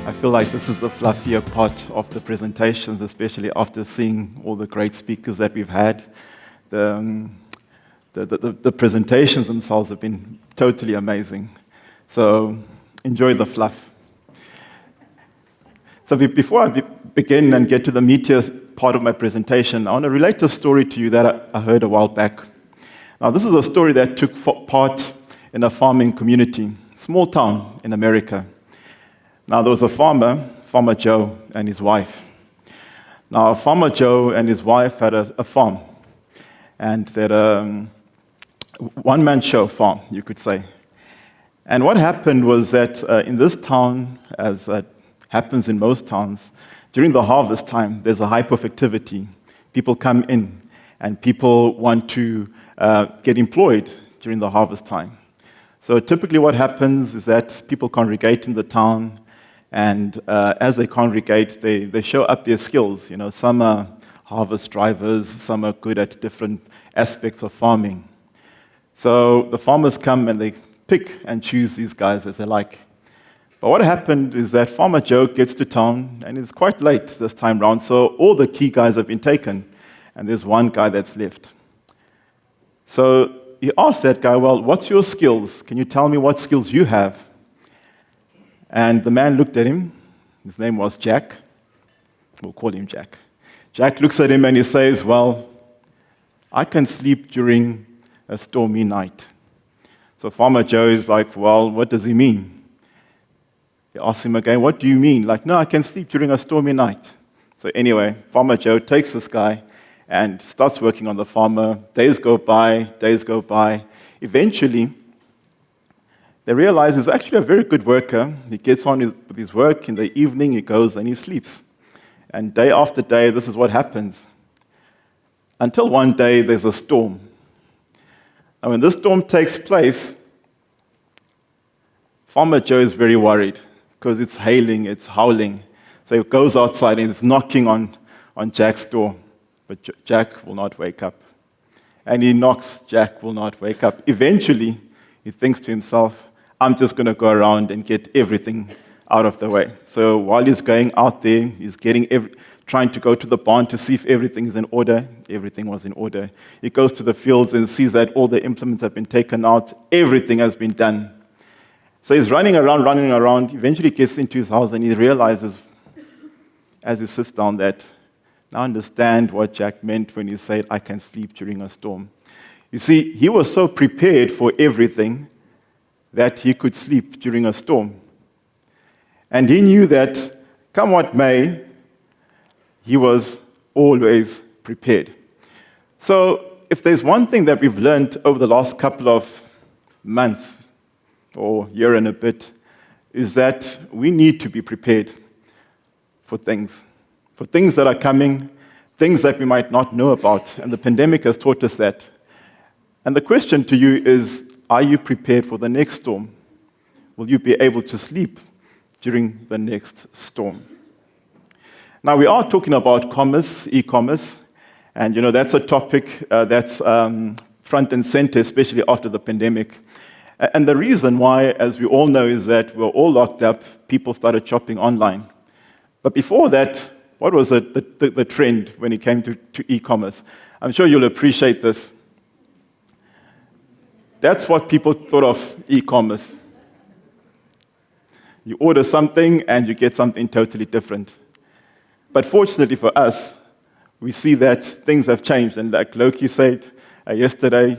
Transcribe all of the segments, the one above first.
I feel like this is the fluffier part of the presentations, especially after seeing all the great speakers that we've had. The presentations themselves have been totally amazing. So enjoy the fluff. So before I begin and get to the meatier part of my presentation, I want to relate a story to you that I heard a while back. Now, this is a story that took part in a farming community, small town in America. Now, there was a farmer, Farmer Joe, and his wife. Now, Farmer Joe and his wife had a farm, and they had a one-man show farm, you could say. And what happened was that in this town, as happens in most towns, during the harvest time, there's a hype of activity. People come in, and people want to get employed during the harvest time. So typically what happens is that people congregate in the town, and as they congregate, they show up their skills. You know, some are harvest drivers, some are good at different aspects of farming. So the farmers come and they pick and choose these guys as they like. But what happened is that Farmer Joe gets to town, and it's quite late this time round, so all the key guys have been taken, and there's one guy that's left. So he asked that guy, well, what's your skills? Can you tell me what skills you have? And the man looked at him. His name was Jack. We'll call him Jack. Jack looks at him and he says, well, I can sleep during a stormy night. So Farmer Joe is like, well, what does he mean? He asks him again, what do you mean? Like, no, I can sleep during a stormy night. So anyway, Farmer Joe takes this guy and starts working on the farmer. Days go by. Eventually, they realize he's actually a very good worker. He gets on with his work. In the evening, he goes and he sleeps. And day after day, this is what happens. Until one day, there's a storm. And when this storm takes place, Farmer Joe is very worried because it's hailing, it's howling. So he goes outside and he's knocking on Jack's door. But Jack will not wake up. And he knocks, Jack will not wake up. Eventually, he thinks to himself, I'm just going to go around and get everything out of the way. So while he's going out there, he's trying to go to the barn to see if everything is in order. Everything was in order. He goes to the fields and sees that all the implements have been taken out. Everything has been done. So he's running around. Eventually gets into his house and he realizes, as he sits down, that now I understand what Jack meant when he said, I can sleep during a storm. You see, he was so prepared for everything that he could sleep during a storm. And he knew that, come what may, he was always prepared. So if there's one thing that we've learned over the last couple of months, or year and a bit, is that we need to be prepared for things that are coming, things that we might not know about. And the pandemic has taught us that. And the question to you is, are you prepared for the next storm? Will you be able to sleep during the next storm? Now, we are talking about commerce, e-commerce, and that's a topic that's front and center, especially after the pandemic. And the reason why, as we all know, is that we're all locked up, people started shopping online. But before that, what was the trend when it came to e-commerce? I'm sure you'll appreciate this. That's what people thought of e-commerce. You order something and you get something totally different. But fortunately for us, we see that things have changed. And like Loki said yesterday,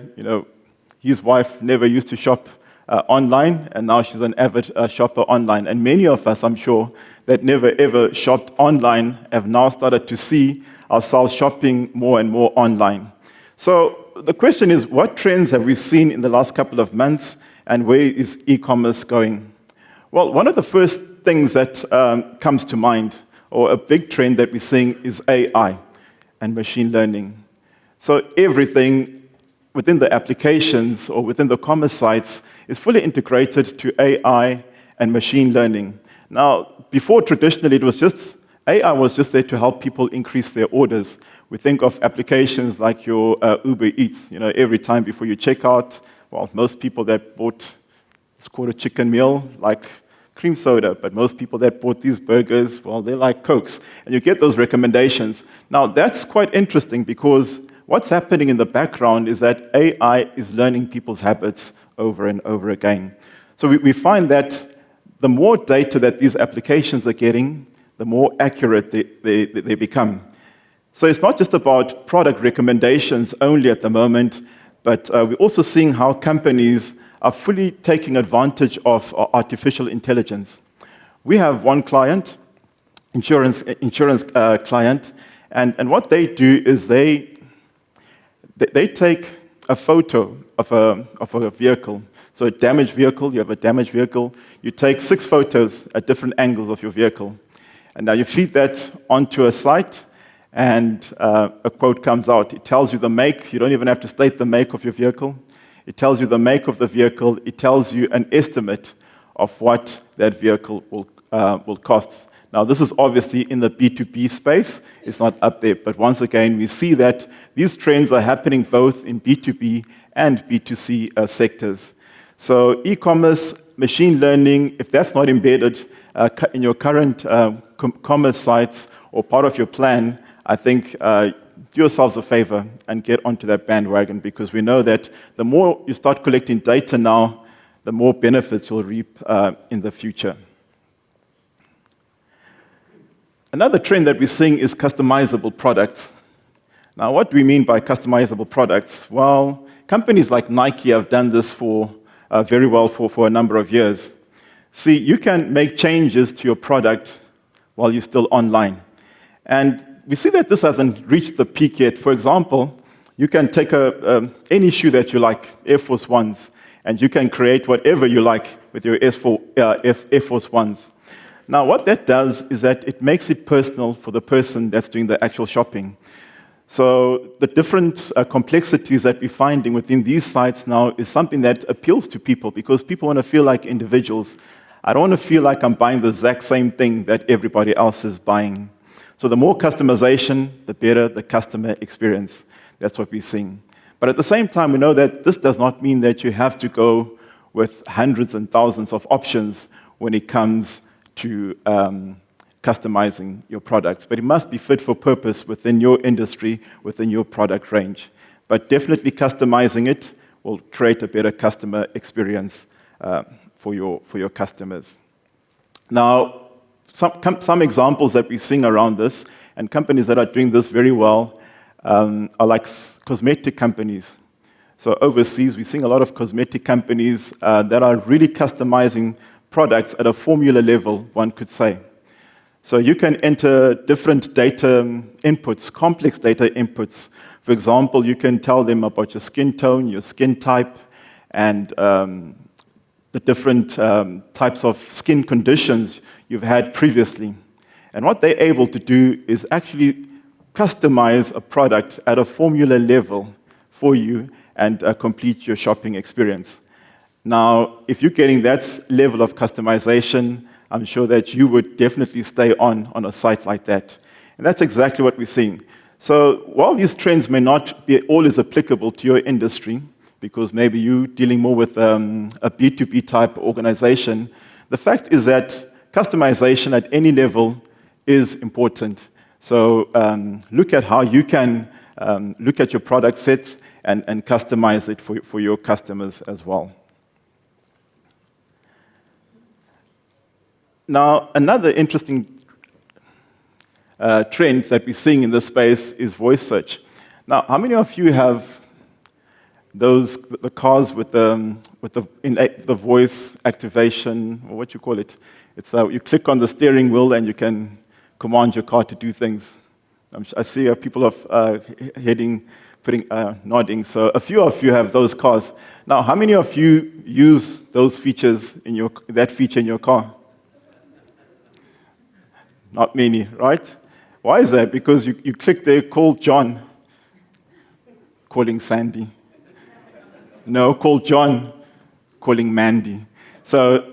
his wife never used to shop online, and now she's an avid shopper online. And many of us, I'm sure, that never ever shopped online have now started to see ourselves shopping more and more online. So the question is, what trends have we seen in the last couple of months, and where is e-commerce going? Well, one of the first things that comes to mind, or a big trend that we're seeing, is AI and machine learning. So everything within the applications or within the commerce sites is fully integrated to AI and machine learning. Now, before traditionally, AI was just there to help people increase their orders. We think of applications like your Uber Eats. Every time before you check out, well, most people that bought, it's called a chicken meal, like cream soda, but most people that bought these burgers, well, they like Cokes. And you get those recommendations. Now, that's quite interesting because what's happening in the background is that AI is learning people's habits over and over again. So we find that the more data that these applications are getting, the more accurate they become. So it's not just about product recommendations only at the moment, but we're also seeing how companies are fully taking advantage of artificial intelligence. We have one client, insurance client, and what they do is they take a photo of a vehicle. So a damaged vehicle, you have a damaged vehicle, you take 6 photos at different angles of your vehicle. And now you feed that onto a site, and a quote comes out. It tells you the make. You don't even have to state the make of your vehicle. It tells you the make of the vehicle. It tells you an estimate of what that vehicle will cost. Now, this is obviously in the B2B space. It's not up there. But once again, we see that these trends are happening both in B2B and B2C sectors. So e-commerce, machine learning, if that's not embedded in your current commerce sites or part of your plan, I think do yourselves a favor and get onto that bandwagon, because we know that the more you start collecting data now, the more benefits you'll reap in the future. Another trend that we're seeing is customizable products. Now, what do we mean by customizable products? Well, companies like Nike have done this very well for a number of years. See, you can make changes to your product while you're still online. And we see that this hasn't reached the peak yet. For example, you can take any shoe that you like, Air Force Ones, and you can create whatever you like with your Air Force Ones. Now, what that does is that it makes it personal for the person that's doing the actual shopping. So the different complexities that we're finding within these sites now is something that appeals to people, because people want to feel like individuals. I don't want to feel like I'm buying the exact same thing that everybody else is buying. So the more customization, the better the customer experience. That's what we're seeing. But at the same time, we know that this does not mean that you have to go with hundreds and thousands of options when it comes to customizing your products. But it must be fit for purpose within your industry, within your product range. But definitely customizing it will create a better customer experience for your customers. Now, some examples that we're seeing around this, and companies that are doing this very well, are like cosmetic companies. So overseas, we're seeing a lot of cosmetic companies that are really customizing products at a formula level, one could say. So you can enter different data inputs, complex data inputs. For example, you can tell them about your skin tone, your skin type, and the different types of skin conditions you've had previously. And what they're able to do is actually customize a product at a formula level for you and complete your shopping experience. Now, if you're getting that level of customization, I'm sure that you would definitely stay on a site like that. And that's exactly what we're seeing. So while these trends may not be always applicable to your industry, because maybe you're dealing more with a B2B type organization, the fact is that customization at any level is important. So look at how you can look at your product set and customize it for your customers as well. Now, another interesting trend that we're seeing in this space is voice search. Now, how many of you have the cars with the voice activation, or what you call it? It's you click on the steering wheel and you can command your car to do things. I see people nodding. So a few of you have those cars. Now, how many of you use those features that feature in your car? Not many, right? Why is that? Because you click there, call John, calling Sandy. No, call John, calling Mandy. So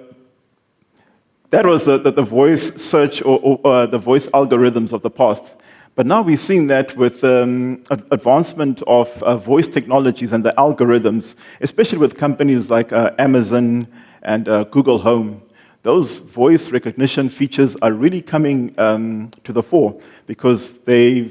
that was the voice search or the voice algorithms of the past. But now we're seeing that with advancement of voice technologies and the algorithms, especially with companies like Amazon and Google Home. those voice recognition features are really coming to the fore because they're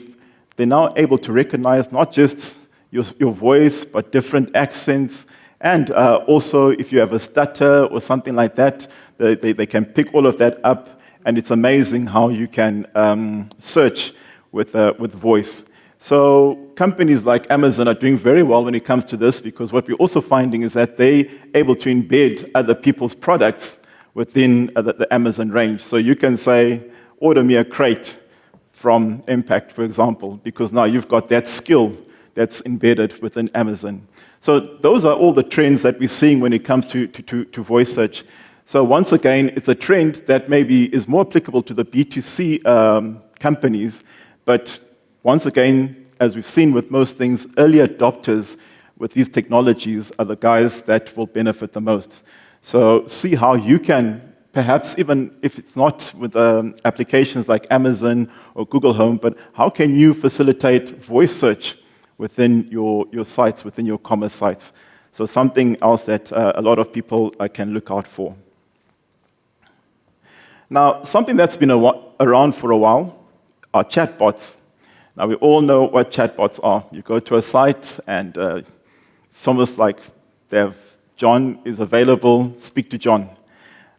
now able to recognize not just your voice, but different accents. And also, if you have a stutter or something like that, they can pick all of that up. And it's amazing how you can search with voice. So companies like Amazon are doing very well when it comes to this, because what we're also finding is that they're able to embed other people's products within the Amazon range. So you can say, order me a crate from Impact, for example, because now you've got that skill that's embedded within Amazon. So those are all the trends that we're seeing when it comes to voice search. So once again, it's a trend that maybe is more applicable to the B2C companies, but once again, as we've seen with most things, early adopters with these technologies are the guys that will benefit the most. So see how you can, perhaps even if it's not with applications like Amazon or Google Home, but how can you facilitate voice search within your sites, within your commerce sites? So something else that a lot of people can look out for. Now, something that's been around for a while are chatbots. Now, we all know what chatbots are. You go to a site, and it's almost like John is available, speak to John.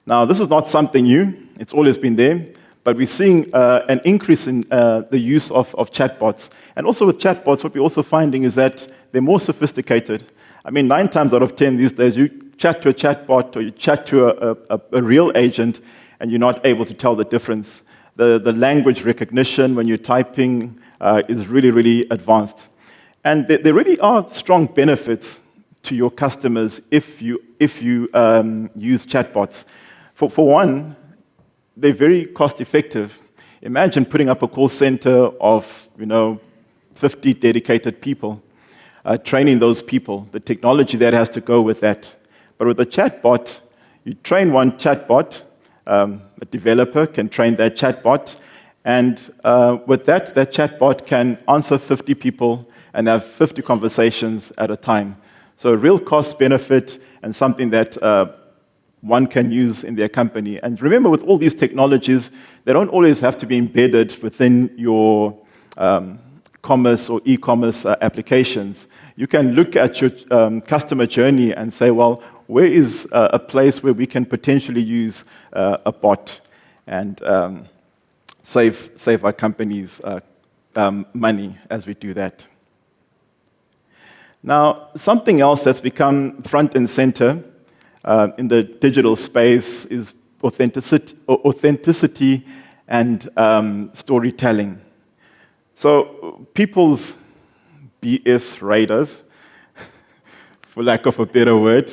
Now, this is not something new. It's always been there. But we're seeing an increase in the use of chatbots. And also with chatbots, what we're also finding is that they're more sophisticated. I mean, 9 times out of 10 these days, you chat to a chatbot or you chat to a real agent, and you're not able to tell the difference. The language recognition when you're typing is really, really advanced. And there really are strong benefits to your customers if you use chatbots. For one, they're very cost effective. Imagine putting up a call center of 50 dedicated people, training those people, the technology that has to go with that. But with a chatbot, you train one chatbot, a developer can train that chatbot, and with that chatbot can answer 50 people and have 50 conversations at a time. So a real cost benefit and something that one can use in their company. And remember, with all these technologies, they don't always have to be embedded within your commerce or e-commerce applications. You can look at your customer journey and say, well, where is a place where we can potentially use a bot and save our companies money as we do that. Now, something else that's become front and center in the digital space is authenticity and storytelling. So people's BS radars, for lack of a better word,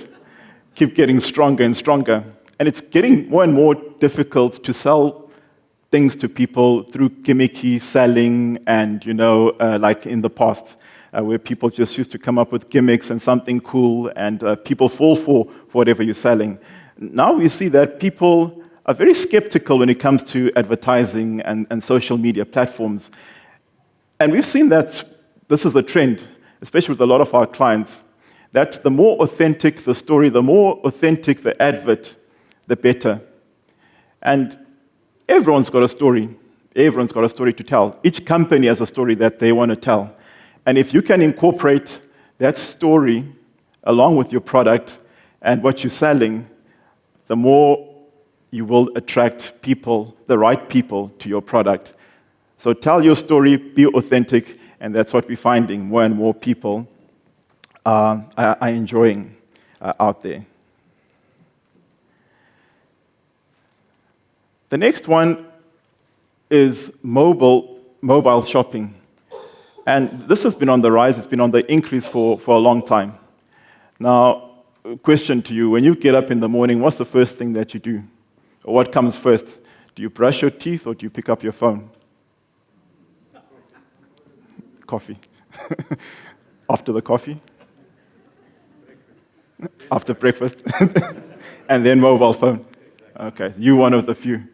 keep getting stronger and stronger. And it's getting more and more difficult to sell things to people through gimmicky selling and, like in the past, where people just used to come up with gimmicks and something cool, and people fall for whatever you're selling. Now we see that people are very skeptical when it comes to advertising and social media platforms. And we've seen that this is a trend, especially with a lot of our clients, that the more authentic the story, the more authentic the advert, the better. And everyone's got a story. Everyone's got a story to tell. Each company has a story that they want to tell. And if you can incorporate that story along with your product and what you're selling, the more you will attract people, the right people, to your product. So tell your story, be authentic, and that's what we're finding more and more people are enjoying out there. The next one is mobile shopping. And this has been on the rise. It's been on the increase for a long time. Now, question to you. When you get up in the morning, what's the first thing that you do? Or what comes first? Do you brush your teeth or do you pick up your phone? Coffee. After the coffee? After breakfast? And then mobile phone. Okay, you're one of the few.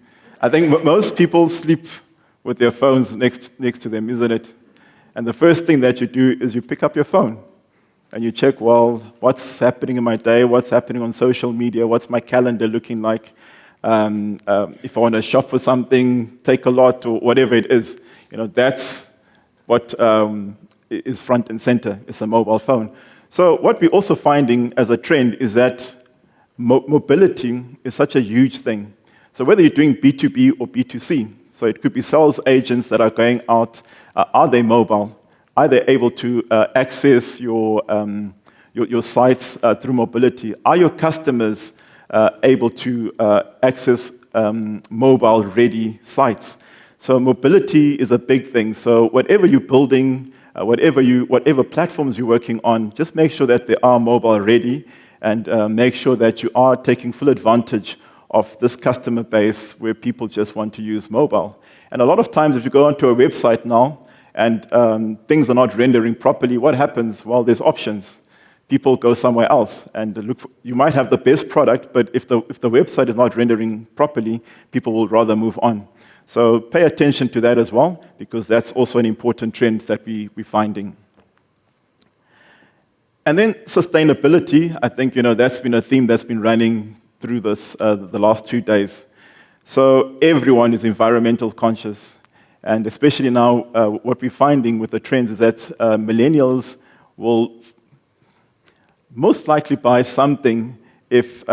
I think most people sleep with their phones next to them, isn't it? And the first thing that you do is you pick up your phone and you check, well, what's happening in my day? What's happening on social media? What's my calendar looking like? if I want to shop for something, take a lot, or whatever it is, that's what is front and center. It's a mobile phone. So what we're also finding as a trend is that mobility is such a huge thing. So whether you're doing B2B or B2C, so it could be sales agents that are going out, are they mobile? Are they able to access your sites through mobility? Are your customers able to access mobile-ready sites? So mobility is a big thing. So whatever you're building, whatever platforms you're working on, just make sure that they are mobile-ready, and make sure that you are taking full advantage of this customer base where people just want to use mobile. And a lot of times, if you go onto a website now and things are not rendering properly, what happens? Well, there's options. People go somewhere else and look for, you might have the best product, but if the website is not rendering properly, people will rather move on. So pay attention to that as well, because that's also an important trend that we're finding. And then sustainability, I think that's been a theme that's been running through this the last 2 days. So everyone is environmental conscious, and especially now, what we're finding with the trends is that millennials will most likely buy something if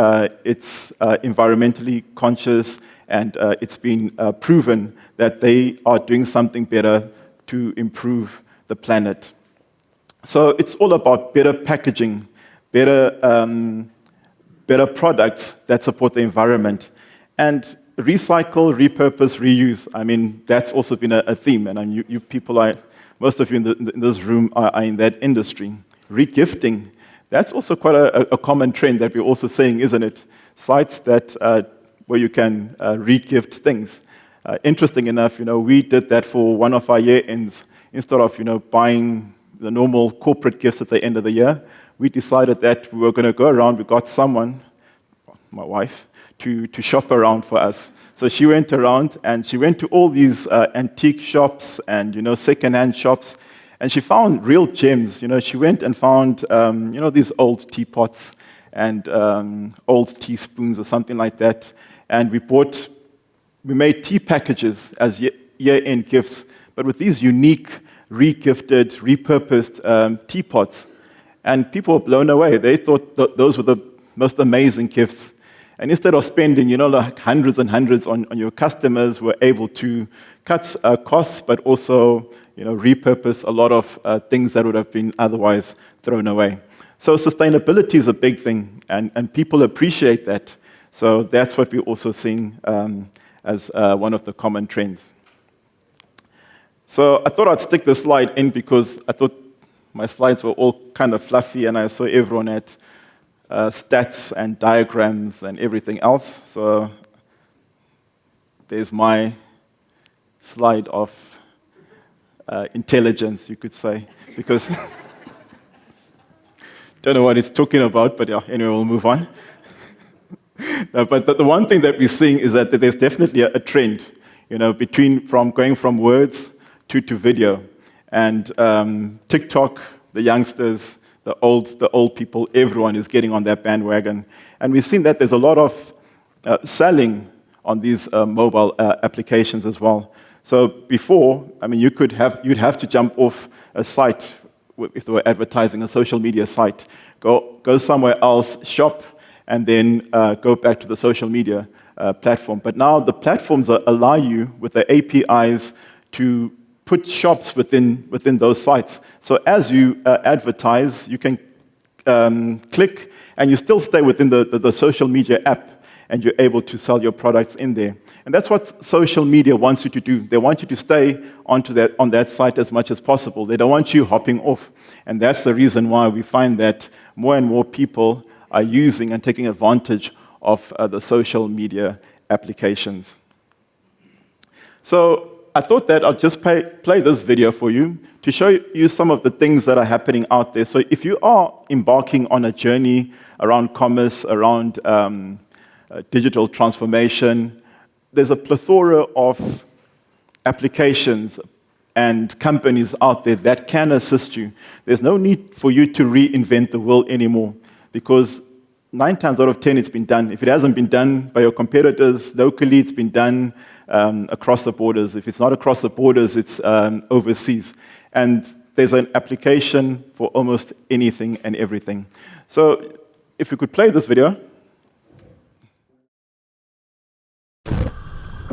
it's environmentally conscious and it's been proven that they are doing something better to improve the planet. So it's all about better packaging, better products that support the environment. And recycle, repurpose, reuse, I mean, that's also been a theme. And you people, most of you in this room are in that industry. Regifting, that's also quite a common trend that we're also seeing, isn't it? Sites that where you can regift things. Interesting enough, we did that for one of our year ends. Instead of buying the normal corporate gifts at the end of the year, we decided that we were going to go around. We got someone, my wife, to shop around for us. So she went around and she went to all these antique shops and second-hand shops, and she found real gems. She went and found these old teapots and old teaspoons or something like that. And we made tea packages as year-end gifts, but with these unique, re-gifted, repurposed teapots. And people were blown away. They thought those were the most amazing gifts. And instead of spending, like hundreds and hundreds on your customers, were able to cut costs, but also, repurpose a lot of things that would have been otherwise thrown away. So sustainability is a big thing, and people appreciate that. So that's what we're also seeing as one of the common trends. So I thought I'd stick this slide in because I thought my slides were all kind of fluffy, and I saw everyone had stats and diagrams and everything else. So there's my slide of intelligence, you could say, because don't know what it's talking about, but yeah, anyway, we'll move on. No, but the one thing that we're seeing is that there's definitely a trend, from going from words to video. And TikTok, the youngsters, the old people, everyone is getting on that bandwagon. And we've seen that there's a lot of selling on these mobile applications as well. So before, you'd have to jump off a site if they were advertising a social media site, go somewhere else, shop, and then go back to the social media platform. But now the platforms allow you with the APIs to put shops within those sites. So as you advertise, you can click, and you still stay within the social media app, and you're able to sell your products in there. And that's what social media wants you to do. They want you to stay on that site as much as possible. They don't want you hopping off. And that's the reason why we find that more and more people are using and taking advantage of the social media applications. So I thought that I'll just play this video for you to show you some of the things that are happening out there. So if you are embarking on a journey around commerce, around digital transformation, there's a plethora of applications and companies out there that can assist you. There's no need for you to reinvent the wheel anymore, because 9 times out of 10 it's been done. If it hasn't been done by your competitors locally, it's been done across the borders. If it's not across the borders, it's overseas. And there's an application for almost anything and everything. So if we could play this video.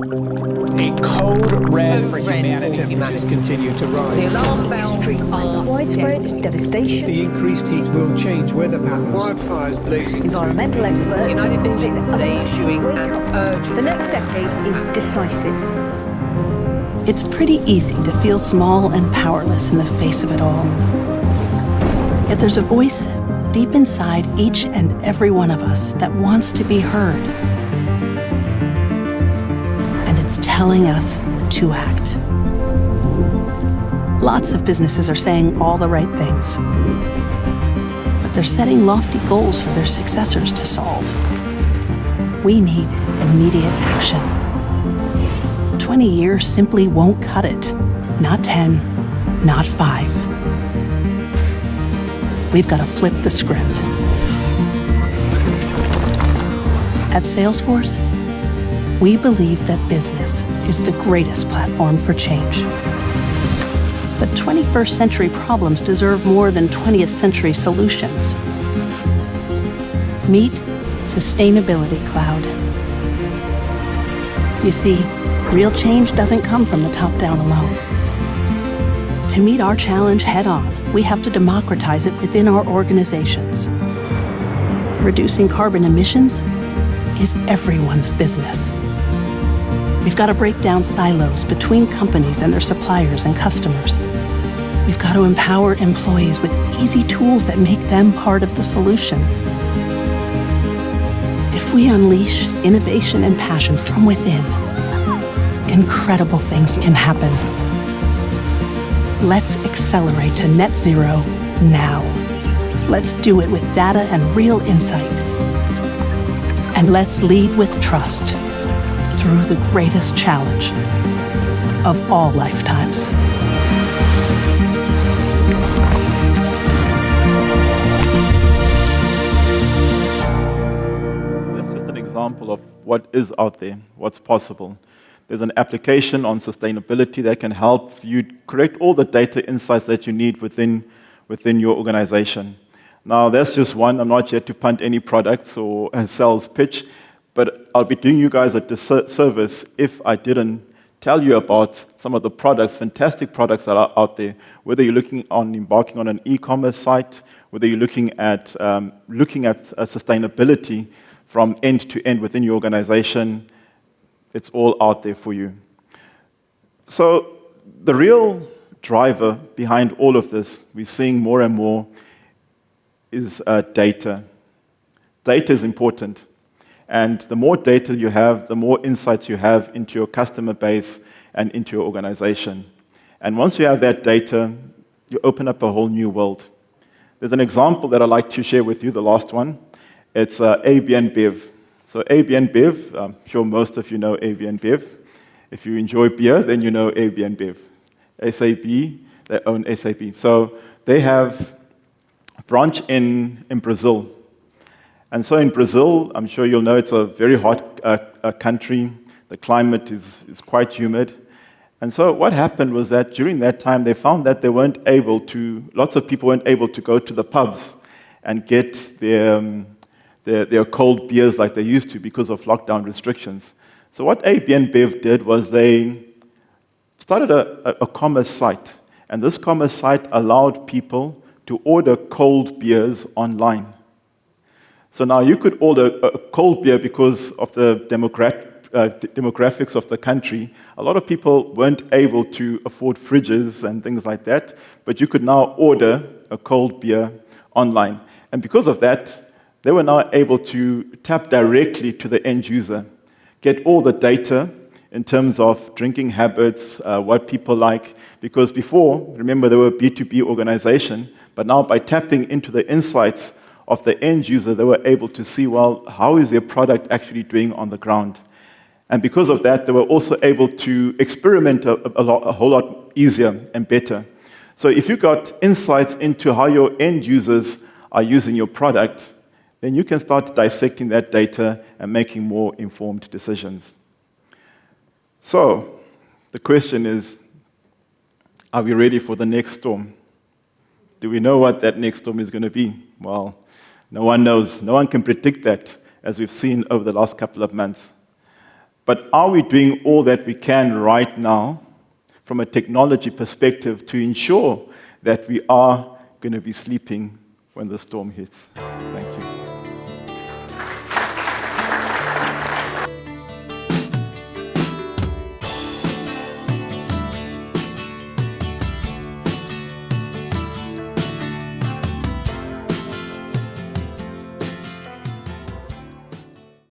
A code red for humanity. Temperatures continue to rise. The alarm bells are widespread devastation. The increased heat will change weather patterns. Wildfires blazing. Environmental experts. The United Nations today issuing an urgent. The next decade is decisive. It's pretty easy to feel small and powerless in the face of it all. Yet there's a voice deep inside each and every one of us that wants to be heard. And it's telling us to act. Lots of businesses are saying all the right things, but they're setting lofty goals for their successors to solve. We need immediate action. 20 years simply won't cut it. Not 10, not 5. We've got to flip the script. At Salesforce, we believe that business is the greatest platform for change. But 21st century problems deserve more than 20th century solutions. Meet Sustainability Cloud. You see, real change doesn't come from the top down alone. To meet our challenge head on, we have to democratize it within our organizations. Reducing carbon emissions is everyone's business. We've got to break down silos between companies and their suppliers and customers. We've got to empower employees with easy tools that make them part of the solution. If we unleash innovation and passion from within, incredible things can happen. Let's accelerate to net zero now. Let's do it with data and real insight. And let's lead with trust through the greatest challenge of all lifetimes. That's just an example of what is out there, what's possible. There's an application on sustainability that can help you create all the data insights that you need within your organization. Now, that's just one. I'm not here to punt any products or a sales pitch, but I'll be doing you guys a disservice if I didn't tell you about some of the products, fantastic products that are out there, whether you're embarking on an e-commerce site, whether you're looking at sustainability from end to end within your organization. It's all out there for you. So the real driver behind all of this, we're seeing more and more, is data. Data is important. And the more data you have, the more insights you have into your customer base and into your organization. And once you have that data, you open up a whole new world. There's an example that I'd like to share with you, the last one. It's AB InBev. So AB InBev, I'm sure most of you know AB InBev. If you enjoy beer, then you know AB InBev. SAB, they own SAB. So they have a branch in Brazil. And so in Brazil, I'm sure you'll know it's a very hot country. The climate is quite humid. And so what happened was that during that time, they found that lots of people weren't able to go to the pubs and get their cold beers like they used to because of lockdown restrictions. So what AB InBev did was they started a commerce site. And this commerce site allowed people to order cold beers online. So now you could order a cold beer because of the demographics of the country. A lot of people weren't able to afford fridges and things like that, but you could now order a cold beer online. And because of that, they were now able to tap directly to the end user, get all the data in terms of drinking habits, what people like. Because before, remember, they were a B2B organization, but now by tapping into the insights of the end user, they were able to see, well, how is their product actually doing on the ground? And because of that, they were also able to experiment a whole lot easier and better. So if you got insights into how your end users are using your product, then you can start dissecting that data and making more informed decisions. So, the question is, are we ready for the next storm? Do we know what that next storm is going to be? Well, no one knows. No one can predict that, as we've seen over the last couple of months. But are we doing all that we can right now from a technology perspective to ensure that we are going to be sleeping when the storm hits? Thank you.